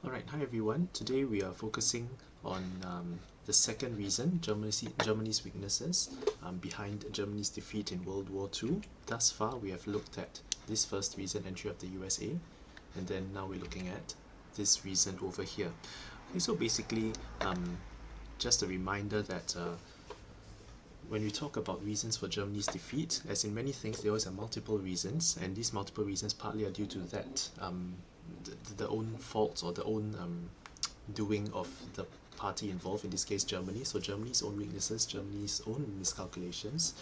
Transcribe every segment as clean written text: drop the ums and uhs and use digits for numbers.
Alright, hi everyone. Today we are focusing on the second reason, Germany's weaknesses behind Germany's defeat in World War II. Thus far, we have looked at this first reason, entry of the USA, and then now we're looking at this reason over here. Okay, so basically, just a reminder that when we talk about reasons for Germany's defeat, as in many things, there always have multiple reasons, and these multiple reasons partly are due to that the own faults or the own doing of the party involved, in this case Germany. So Germany's own weaknesses, Germany's own miscalculations,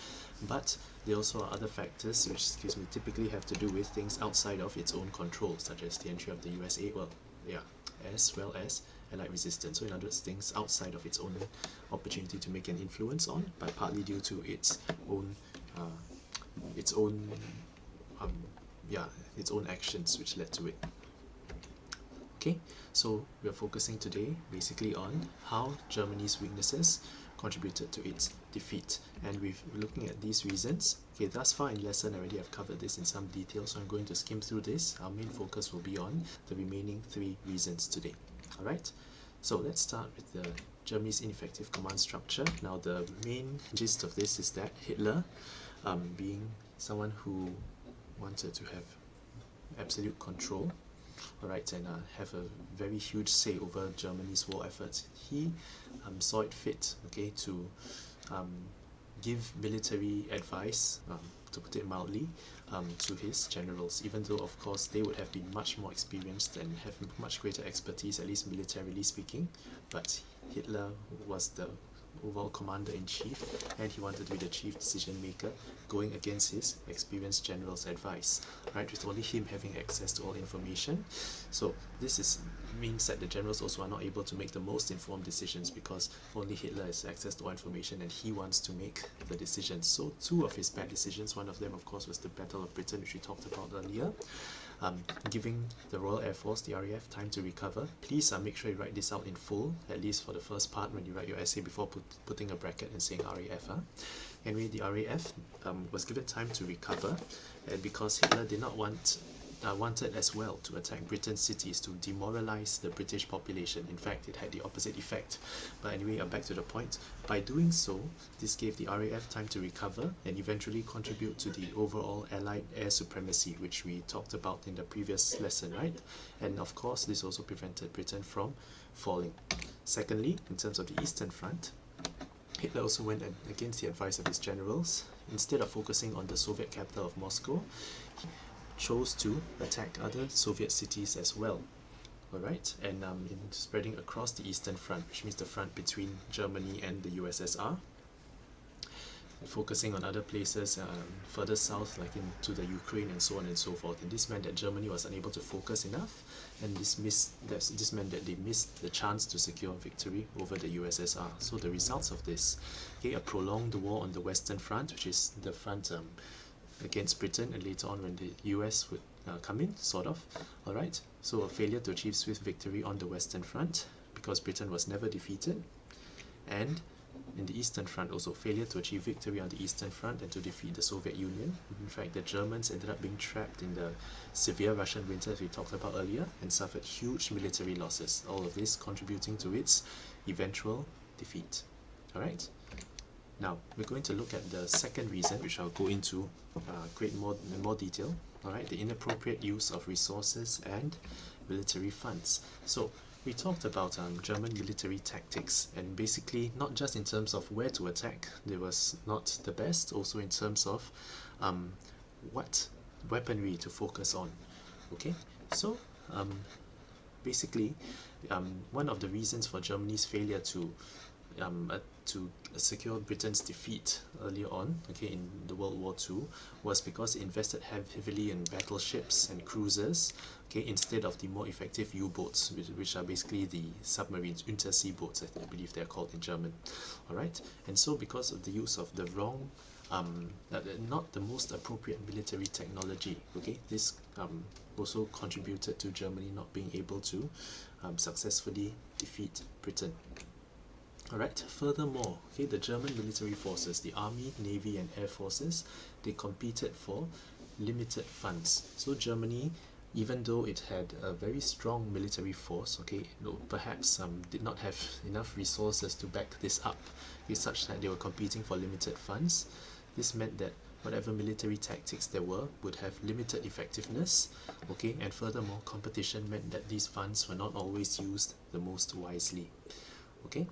but there also are other factors which, typically have to do with things outside of its own control, such as the entry of the USA, as well as Allied resistance. So in other words, things outside of its own opportunity to make an influence on, but partly due to its own actions which led to it. Okay, so we are focusing today basically on how Germany's weaknesses contributed to its defeat, and we're looking at these reasons. Okay, thus far in lesson I already have covered this in some detail, so I'm going to skim through this. Our main focus will be on the remaining three reasons today. Alright, so let's start with the Germany's ineffective command structure. Now the main gist of this is that Hitler, being someone who wanted to have absolute control, alright, and have a very huge say over Germany's war efforts, he saw it fit, okay, to give military advice, to put it mildly, to his generals, even though of course they would have been much more experienced and have much greater expertise, at least militarily speaking. But Hitler was the overall commander-in-chief, and he wanted to be the chief decision maker, going against his experienced general's advice, right, with only him having access to all information. So this means that the generals also are not able to make the most informed decisions, because only Hitler has access to all information and he wants to make the decisions. So two of his bad decisions, one of them of course was the Battle of Britain, which we talked about earlier, giving the Royal Air Force, the RAF, time to recover. Please make sure you write this out in full, at least for the first part when you write your essay, before putting a bracket and saying RAF. Anyway, the RAF was given time to recover, and because Hitler did not wanted as well to attack Britain's cities to demoralize the British population. In fact, it had the opposite effect. But anyway, back to the point. By doing so, this gave the RAF time to recover and eventually contribute to the overall Allied air supremacy, which we talked about in the previous lesson, right? And of course, this also prevented Britain from falling. Secondly, in terms of the Eastern Front, Hitler also went against the advice of his generals. Instead of focusing on the Soviet capital of Moscow, he chose to attack other Soviet cities as well. Alright, and in spreading across the Eastern Front, which means the front between Germany and the USSR, focusing on other places further south, like into the Ukraine and so on and so forth. And this meant that Germany was unable to focus enough, and this meant that they missed the chance to secure victory over the USSR. So the results of this, okay, a prolonged war on the Western Front, which is the front against Britain, and later on when the US would come in, sort of. Alright, so a failure to achieve swift victory on the Western Front, because Britain was never defeated, and in the Eastern Front also failure to achieve victory on the Eastern Front and to defeat the Soviet Union. In fact, the Germans ended up being trapped in the severe Russian winter, as we talked about earlier, and suffered huge military losses, all of this contributing to its eventual defeat. Alright? Now, we're going to look at the second reason, which I'll go into in more detail. Alright, the inappropriate use of resources and military funds. So, we talked about German military tactics, and basically not just in terms of where to attack, they was not the best, also in terms of what weaponry to focus on. Okay, so basically one of the reasons for Germany's failure to secure Britain's defeat earlier on, okay, in the World War II, was because it invested heavily in battleships and cruisers, okay, instead of the more effective U-boats, which are basically the submarines, Untersea boats, I believe they're called in German. Alright, and so because of the use of the wrong, not the most appropriate military technology, okay, this also contributed to Germany not being able to successfully defeat Britain. Alright, furthermore, okay, the German military forces, the Army, Navy and Air Forces, they competed for limited funds. So Germany even though it had a very strong military force, okay, perhaps did not have enough resources to back this up, it's such that they were competing for limited funds. This meant that whatever military tactics there were would have limited effectiveness, okay, and furthermore, competition meant that these funds were not always used the most wisely, okay.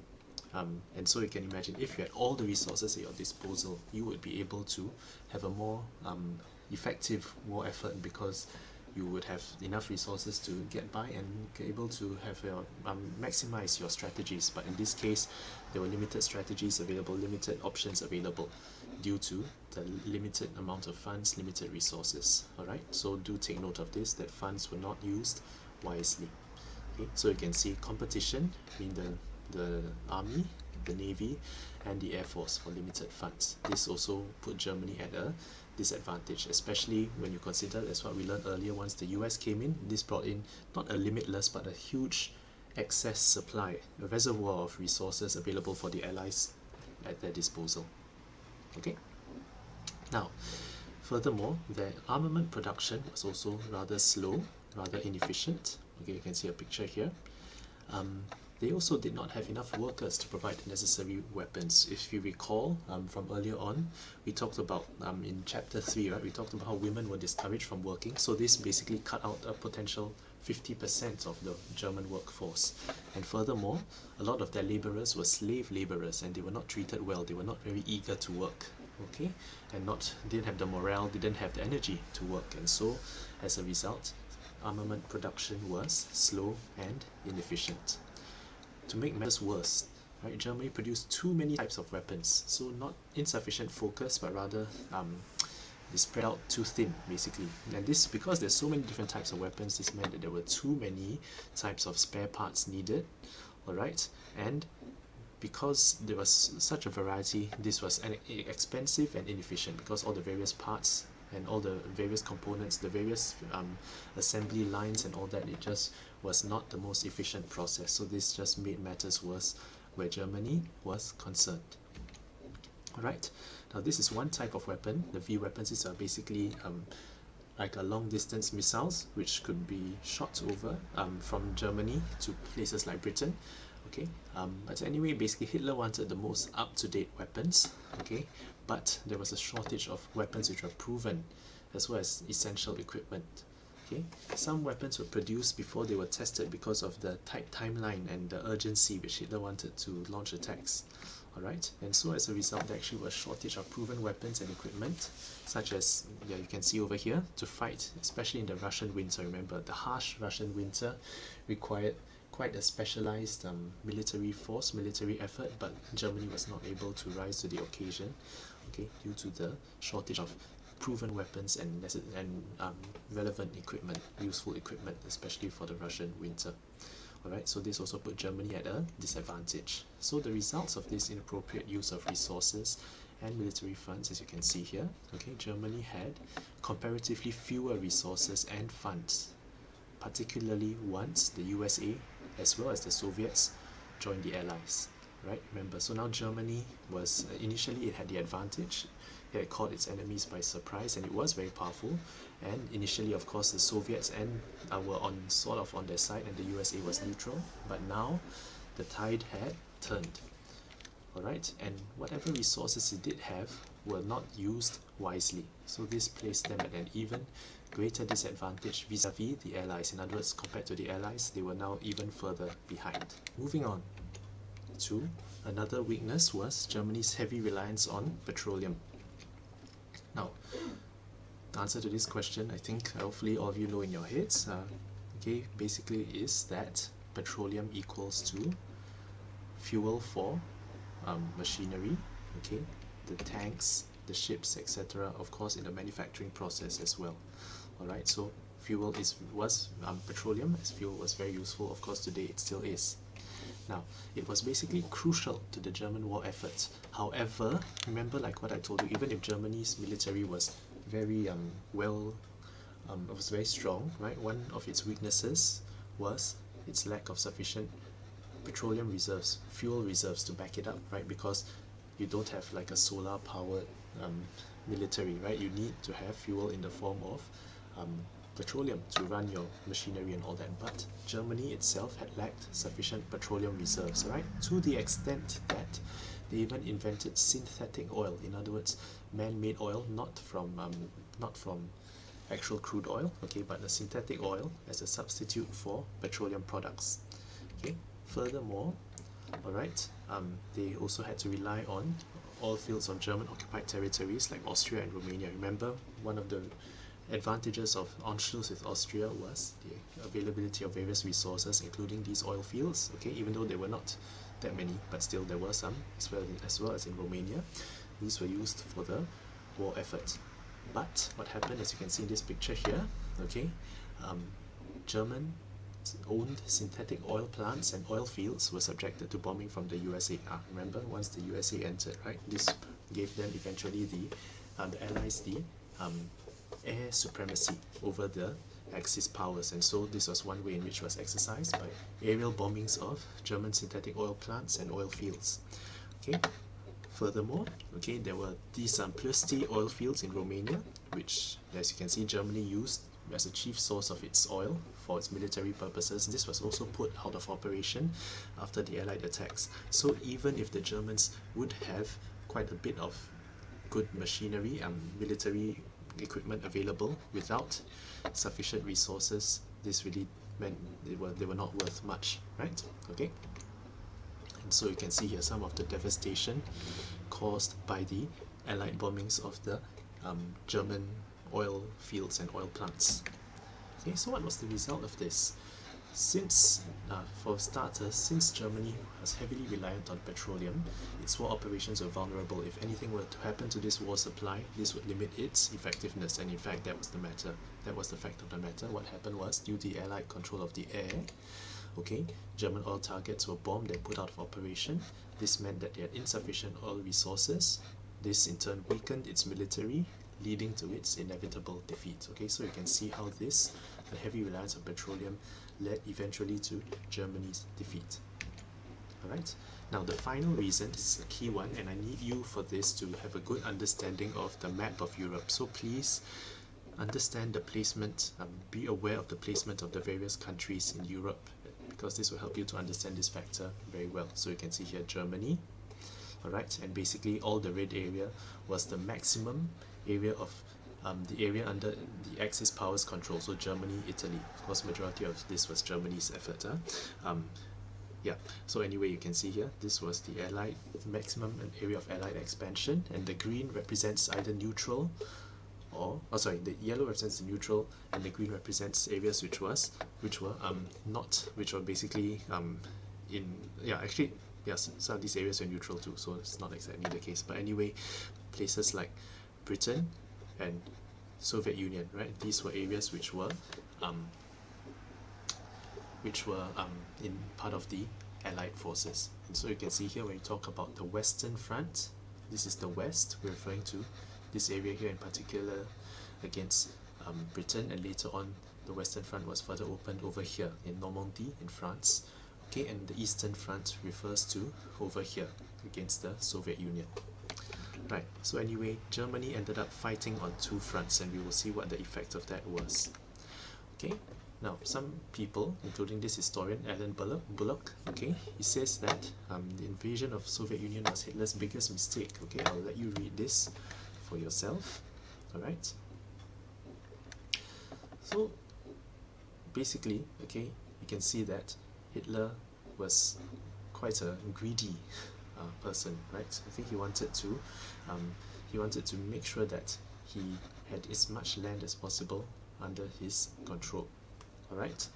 And so you can imagine, if you had all the resources at your disposal, you would be able to have a more effective war effort, because you would have enough resources to get by and be able to have your maximize your strategies. But in this case, there were limited strategies available, limited options available, due to the limited amount of funds, limited resources. Alright, so do take note of this, that funds were not used wisely. Okay, so you can see competition in the army, the navy, and the air force for limited funds. This also put Germany at a disadvantage, especially when you consider, as what we learned earlier, once the US came in, this brought in not a limitless but a huge excess supply, a reservoir of resources available for the Allies at their disposal. Okay. Now, furthermore, their armament production was also rather slow, rather inefficient. Okay, you can see a picture here. They also did not have enough workers to provide the necessary weapons. If you recall from earlier on, we talked about in chapter 3, right? We talked about how women were discouraged from working. So this basically cut out a potential 50% of the German workforce. And furthermore, a lot of their laborers were slave laborers, and they were not treated well. They were not very eager to work, okay, and didn't have the morale, didn't have the energy to work. And so, as a result, armament production was slow and inefficient. To make matters worse, right, Germany produced too many types of weapons, so not insufficient focus, but rather they spread out too thin, basically. And this, because there's so many different types of weapons, this meant that there were too many types of spare parts needed, alright, and because there was such a variety, this was expensive and inefficient, because all the various parts and all the various components, the various assembly lines and all that, it just was not the most efficient process. So this just made matters worse where Germany was concerned. Alright, now this is one type of weapon. The V weapons. These are basically like a long distance missiles which could be shot over from Germany to places like Britain. Okay, but anyway, basically Hitler wanted the most up-to-date weapons, okay, but there was a shortage of weapons which were proven, as well as essential equipment. Okay, some weapons were produced before they were tested because of the tight timeline and the urgency which Hitler wanted to launch attacks. Alright, and so as a result, there actually was a shortage of proven weapons and equipment, such as, yeah, you can see over here, to fight, especially in the Russian winter. Remember, the harsh Russian winter required quite a specialized military force, military effort, but Germany was not able to rise to the occasion, okay, due to the shortage of proven weapons and relevant equipment, useful equipment, especially for the Russian winter. Alright, so this also put Germany at a disadvantage. So the results of this inappropriate use of resources and military funds, as you can see here, okay, Germany had comparatively fewer resources and funds, particularly once the USA as well as the Soviets joined the Allies. Right, remember, so now Germany was, initially it had the advantage. It had caught its enemies by surprise, and it was very powerful. And initially, of course, the Soviets were sort of on their side, and the USA was neutral. But now, the tide had turned. Alright, and whatever resources it did have were not used wisely. So this placed them at an even greater disadvantage vis-a-vis the Allies. In other words, compared to the Allies, they were now even further behind. Moving on to another weakness was Germany's heavy reliance on petroleum. Now, the answer to this question, I think hopefully all of you know in your heads, okay, basically is that petroleum equals to fuel for machinery, okay, the tanks, the ships, etc. Of course, in the manufacturing process as well. Alright, so fuel petroleum as fuel was very useful. Of course, today it still is. Now, it was basically crucial to the German war efforts. However, remember, like what I told you, even if Germany's military was very it was very strong, right? One of its weaknesses was its lack of sufficient petroleum reserves, fuel reserves to back it up, right? Because you don't have like a solar-powered military, right? You need to have fuel in the form of petroleum to run your machinery and all that, but Germany itself had lacked sufficient petroleum reserves, right? To the extent that they even invented synthetic oil, in other words, man-made oil, not from actual crude oil, okay, but a synthetic oil as a substitute for petroleum products. Okay. Furthermore, all right, they also had to rely on oil fields of German occupied territories like Austria and Romania. Remember, one of the advantages of Anschluss with Austria was the availability of various resources, including these oil fields, okay, even though there were not that many, but still there were some, as well as in Romania. These were used for the war effort. But what happened, as you can see in this picture here, okay, German owned synthetic oil plants and oil fields were subjected to bombing from the USA. Remember, once the USA entered, right, this gave them eventually the Allies the air supremacy over the Axis powers, and so this was one way in which was exercised by aerial bombings of German synthetic oil plants and oil fields. Okay. Furthermore, okay, there were these Ploesti oil fields in Romania, which, as you can see, Germany used as a chief source of its oil for its military purposes. This was also put out of operation after the Allied attacks. So even if the Germans would have quite a bit of good machinery and military equipment available, without sufficient resources, this really meant they were not worth much, right? Okay. And so you can see here some of the devastation caused by the Allied bombings of the German oil fields and oil plants. Okay, so what was the result of this? Since, for starters, since Germany was heavily reliant on petroleum, its war operations were vulnerable. If anything were to happen to this war supply, this would limit its effectiveness, and in fact that was the matter. That was the fact of the matter. What happened was, due to the Allied control of the air, okay, German oil targets were bombed and put out of operation. This meant that they had insufficient oil resources. This in turn weakened its military, leading to its inevitable defeat. Okay, so you can see how this, the heavy reliance on petroleum, led eventually to Germany's defeat. Alright, now the final reason, this is a key one, and I need you for this to have a good understanding of the map of Europe. So please understand the placement, be aware of the placement of the various countries in Europe, because this will help you to understand this factor very well. So you can see here Germany, alright, and basically all the red area was the maximum area of the area under the Axis powers control, so Germany, Italy. Of course, majority of this was Germany's effort. Yeah, so anyway, you can see here, this was the Allied maximum area of Allied expansion, and the green represents either neutral, or, oh sorry, the yellow represents the neutral, and the green represents areas which were basically yes, some of these areas are neutral too, so it's not exactly the case. But anyway, places like Britain and Soviet Union, right? These were areas which were in part of the Allied forces. And so you can see here when you talk about the Western Front, this is the West. We're referring to this area here in particular against Britain, and later on the Western Front was further opened over here in Normandy in France. Okay, and the Eastern Front refers to over here against the Soviet Union. Right, so anyway, Germany ended up fighting on two fronts, and we will see what the effect of that was. Okay, now some people, including this historian Alan Bullock, okay, he says that the invasion of Soviet Union was Hitler's biggest mistake. Okay, I'll let you read this for yourself. Alright, so basically, okay, you can see that Hitler was quite a greedy person, right? I think he wanted to make sure that he had as much land as possible under his control. Alright?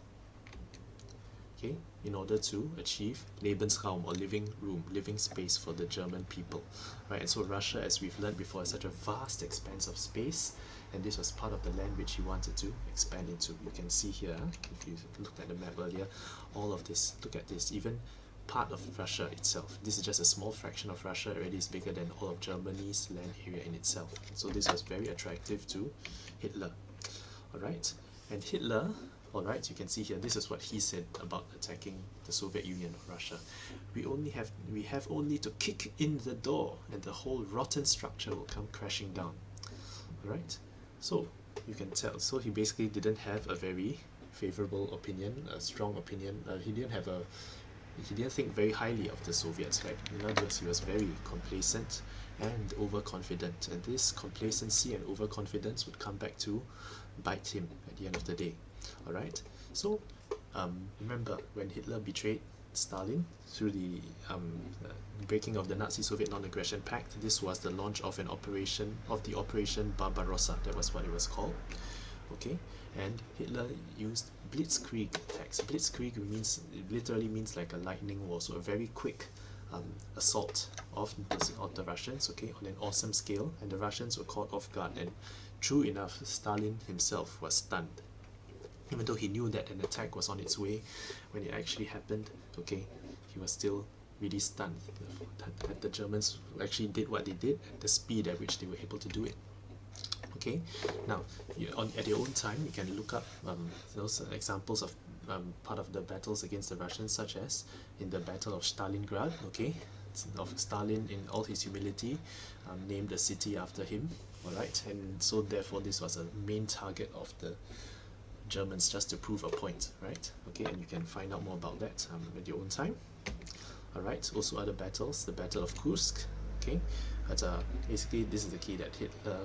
Okay, in order to achieve Lebensraum, or living room, living space for the German people. Right, and so Russia, as we've learned before, is such a vast expanse of space, and this was part of the land which he wanted to expand into. You can see here, if you looked at the map earlier, all of this, look at this, even part of Russia itself. This is just a small fraction of Russia, already is bigger than all of Germany's land area in itself. So this was very attractive to Hitler. Alright, and Hitler, alright, you can see here, this is what he said about attacking the Soviet Union or Russia. We have only to kick in the door, and the whole rotten structure will come crashing down. Alright, so you can tell. So he basically didn't have a very favorable opinion, a strong opinion. He didn't think very highly of the Soviets, right? In other words, he was very complacent and overconfident, and this complacency and overconfidence would come back to bite him at the end of the day. All right. So remember when Hitler betrayed Stalin through the breaking of the Nazi-Soviet Non-Aggression Pact. This was the launch of the Operation Barbarossa. That was what it was called. Okay, and Hitler used Blitzkrieg attacks. Blitzkrieg literally means like a lightning war, so a very quick assault of the Russians. Okay, on an awesome scale, and the Russians were caught off guard. And true enough, Stalin himself was stunned. Even though he knew that an attack was on its way, when it actually happened, okay, he was still really stunned that the Germans actually did what they did at the speed at which they were able to do it. Okay, now at your own time, you can look up those examples of part of the battles against the Russians, such as in the Battle of Stalingrad. Okay, of Stalin, in all his humility, named the city after him. All right, and so therefore this was a main target of the Germans, just to prove a point, right? Okay, and you can find out more about that at your own time. All right, also other battles, the Battle of Kursk. Okay, but basically this is the key, that Hitler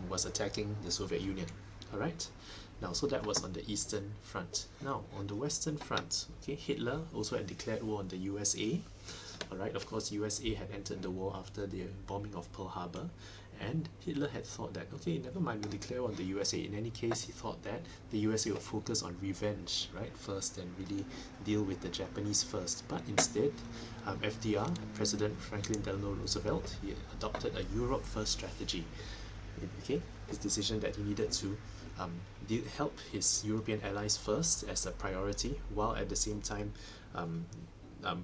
was attacking the Soviet Union. All right, now so that was on the Eastern Front. Now on the Western Front, okay, Hitler also had declared war on the USA. All right, of course, USA had entered the war after the bombing of Pearl Harbor, and Hitler had thought that, okay, never mind, we'll declare on the USA. In any case, he thought that the USA would focus on revenge, right, first, and really deal with the Japanese first. But instead, FDR, President Franklin Delano Roosevelt, he adopted a Europe first strategy. Okay, his decision that he needed to help his European allies first as a priority, while at the same time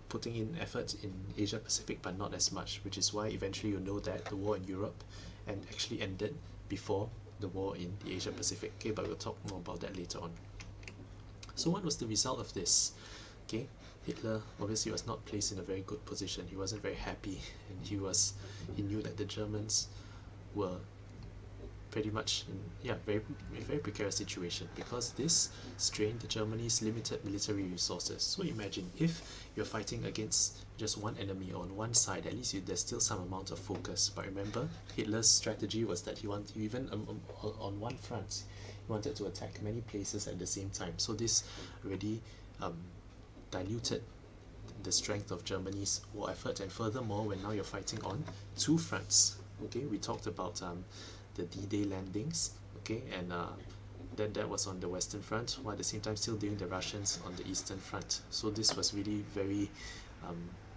putting in effort in Asia Pacific, but not as much, which is why eventually you know that the war in Europe actually ended before the war in the Asia Pacific. Okay, but we'll talk more about that later on. So what was the result of this? Okay, Hitler obviously was not placed in a very good position. He wasn't very happy, and he knew that the Germans were pretty much in very precarious situation, because this strained Germany's limited military resources. So imagine if you're fighting against just one enemy on one side, at least there's still some amount of focus. But remember, Hitler's strategy was that he wanted, even on one front, he wanted to attack many places at the same time. So this already diluted the strength of Germany's war effort. And furthermore, when now you're fighting on two fronts, okay, we talked about the D-Day landings, okay, and that was on the Western Front, while at the same time still dealing the Russians on the Eastern Front. So this was really very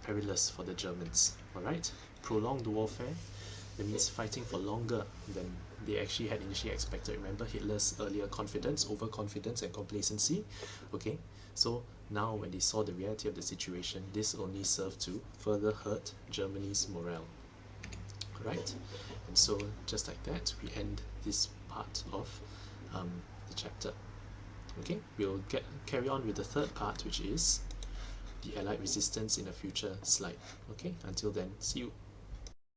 perilous for the Germans. All right, prolonged warfare, that means fighting for longer than they actually had initially expected. Remember Hitler's earlier confidence, overconfidence, and complacency. Okay, so now when they saw the reality of the situation, this only served to further hurt Germany's morale. Right, and so just like that, we end this part of the chapter. Okay, we'll carry on with the third part, which is the Allied resistance, in a future slide. Okay, until then, see you.